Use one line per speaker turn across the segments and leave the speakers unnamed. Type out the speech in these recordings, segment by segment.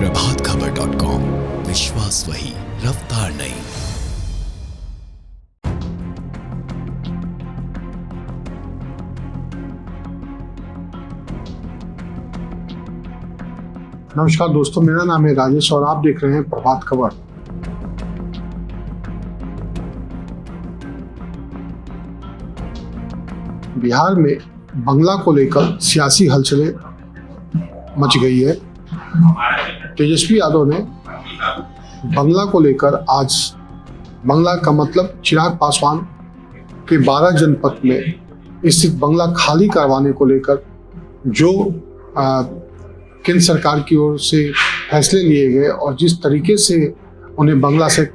प्रभातखबर.com, विश्वास वही, रफ्तार नहीं।
नमस्कार दोस्तों, मेरा नाम है राजेश और आप देख रहे हैं प्रभात खबर। बिहार में बंगला को लेकर सियासी हलचलें मच गई है। तेजस्वी यादव ने बंगला को लेकर आज, बंगला का मतलब चिराग पासवान के 12 जनपद में स्थित बंगला खाली करवाने को लेकर जो केंद्र सरकार की ओर से फैसले लिए गए और जिस तरीके से उन्हें बंगला से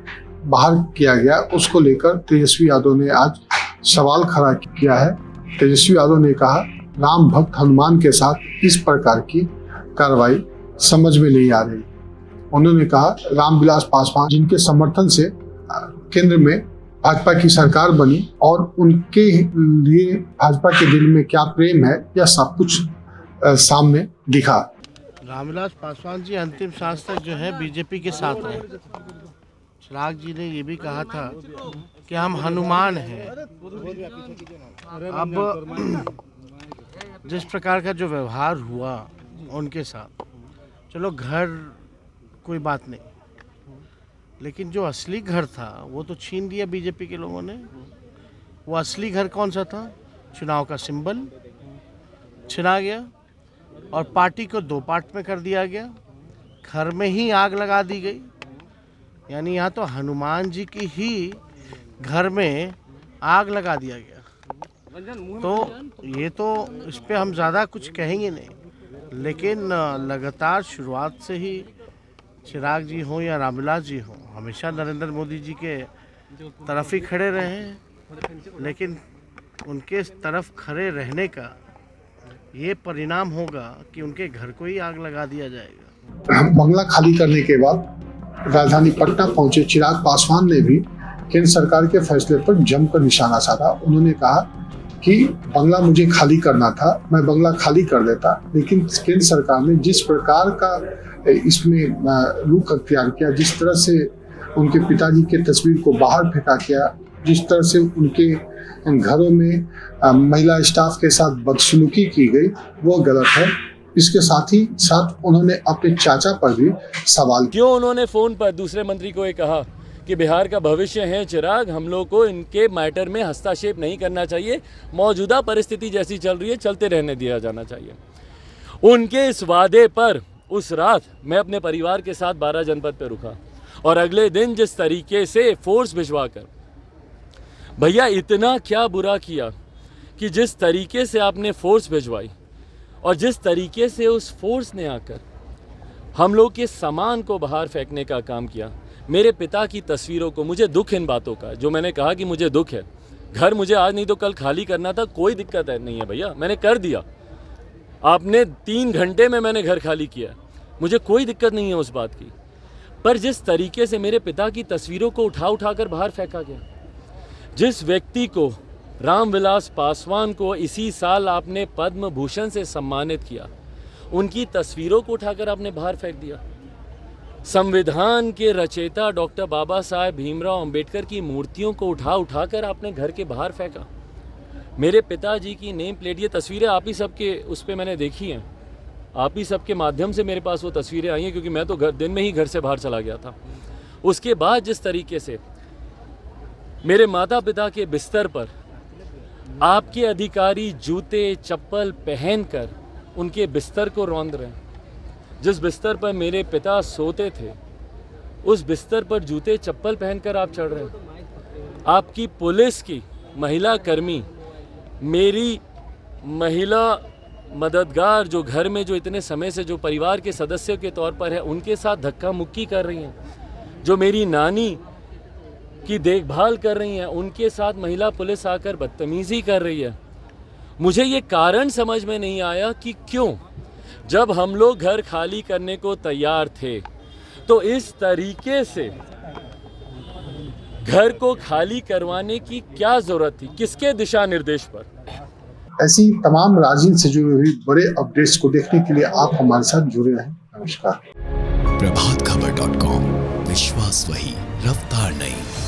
बाहर किया गया, उसको लेकर तेजस्वी यादव ने आज सवाल खड़ा किया है। तेजस्वी यादव ने कहा, राम भक्त हनुमान के साथ इस प्रकार की कार्रवाई समझ में नहीं आ रही। उन्होंने कहा, रामविलास पासवान जिनके समर्थन से केंद्र में भाजपा की सरकार बनी और उनके लिए भाजपा के दिल में क्या प्रेम है, यह सब कुछ सामने दिखा।
रामविलास पासवान जी अंतिम सांस तक जो है बीजेपी के साथ रहे। चिराग जी ने ये भी कहा था कि हम हनुमान हैं। अब जिस प्रकार का जो व्यवहार हुआ उनके साथ, चलो घर कोई बात नहीं, लेकिन जो असली घर था वो तो छीन लिया बीजेपी के लोगों ने। वो असली घर कौन सा था? चुनाव का सिंबल छिना गया और पार्टी को 2 पार्ट में कर दिया गया। घर में ही आग लगा दी गई। यानी यहाँ तो हनुमान जी की ही घर में आग लगा दिया गया। तो ये तो इस पे हम ज़्यादा कुछ कहेंगे नहीं, लेकिन लगातार शुरुआत से ही चिराग जी हों या रामविलास जी हों, हमेशा नरेंद्र मोदी जी के तरफ ही खड़े रहे हैं। लेकिन उनके तरफ खड़े रहने का ये परिणाम होगा कि उनके घर को ही आग लगा दिया जाएगा।
बंगला खाली करने के बाद राजधानी पटना पहुंचे चिराग पासवान ने भी केंद्र सरकार के फैसले पर जमकर निशाना साधा। उन्होंने कहा कि बंगला मुझे खाली करना था, मैं बंगला खाली कर देता, लेकिन केंद्र सरकार ने जिस प्रकार का इसमें रुख अख्तियार किया, जिस तरह से उनके पिताजी के तस्वीर को बाहर फेंका किया, जिस तरह से उनके घरों में महिला स्टाफ के साथ बदसलूकी की गई, वो गलत है। इसके साथ ही साथ उन्होंने अपने चाचा पर भी सवाल किया।
क्यों उन्होंने फोन पर दूसरे मंत्री को ये कहा कि बिहार का भविष्य है चिराग, हम लोग को इनके मैटर में हस्तक्षेप नहीं करना चाहिए, मौजूदा परिस्थिति जैसी चल रही है चलते रहने दिया जाना चाहिए। उनके इस वादे पर उस रात मैं अपने परिवार के साथ 12 जनपद पे रुका और अगले दिन जिस तरीके से फोर्स भिजवा कर, भैया इतना क्या बुरा किया कि जिस तरीके से आपने फोर्स भिजवाई और जिस तरीके से उस फोर्स ने आकर हम लोग के सामान को बाहर फेंकने का काम किया। मेरे पिता की तस्वीरों को, मुझे दुख इन बातों का, जो मैंने कहा कि मुझे दुख है, घर मुझे आज नहीं तो कल खाली करना था, कोई दिक्कत नहीं है भैया, मैंने कर दिया। आपने 3 घंटे में मैंने घर खाली किया, मुझे कोई दिक्कत नहीं है उस बात की। पर जिस तरीके से मेरे पिता की तस्वीरों को उठा कर बाहर फेंका गया, जिस व्यक्ति को, रामविलास पासवान को इसी साल आपने पद्म भूषण से सम्मानित किया, उनकी तस्वीरों को उठाकर आपने बाहर फेंक दिया। संविधान के रचयिता डॉक्टर बाबा साहेब भीमराव अंबेडकर की मूर्तियों को उठाकर आपने घर के बाहर फेंका। मेरे पिताजी की नेम प्लेट, ये तस्वीरें आप ही सबके उस पर मैंने देखी हैं, आप ही सबके माध्यम से मेरे पास वो तस्वीरें आई हैं, क्योंकि मैं तो दिन में ही घर से बाहर चला गया था। उसके बाद जिस तरीके से मेरे माता पिता के बिस्तर पर आपके अधिकारी जूते चप्पल पहनकर उनके बिस्तर को रौंद रहे हैं, जिस बिस्तर पर मेरे पिता सोते थे उस बिस्तर पर जूते चप्पल पहनकर आप चढ़ रहे हैं। आपकी पुलिस की महिला कर्मी, मेरी महिला मददगार जो घर में जो इतने समय से जो परिवार के सदस्य के तौर पर है, उनके साथ धक्का मुक्की कर रही हैं। जो मेरी नानी की देखभाल कर रही हैं, उनके साथ महिला पुलिस आकर बदतमीज़ी कर रही है। मुझे ये कारण समझ में नहीं आया कि क्यों, जब हम लोग घर खाली करने को तैयार थे तो इस तरीके से घर को खाली करवाने की क्या जरूरत थी, किसके दिशा निर्देश पर?
ऐसी तमाम राजनीति से जुड़ी हुई बड़े अपडेट्स को देखने के लिए आप हमारे साथ जुड़े रहें। नमस्कार।
प्रभात खबर.com, विश्वास वही, रफ्तार नहीं।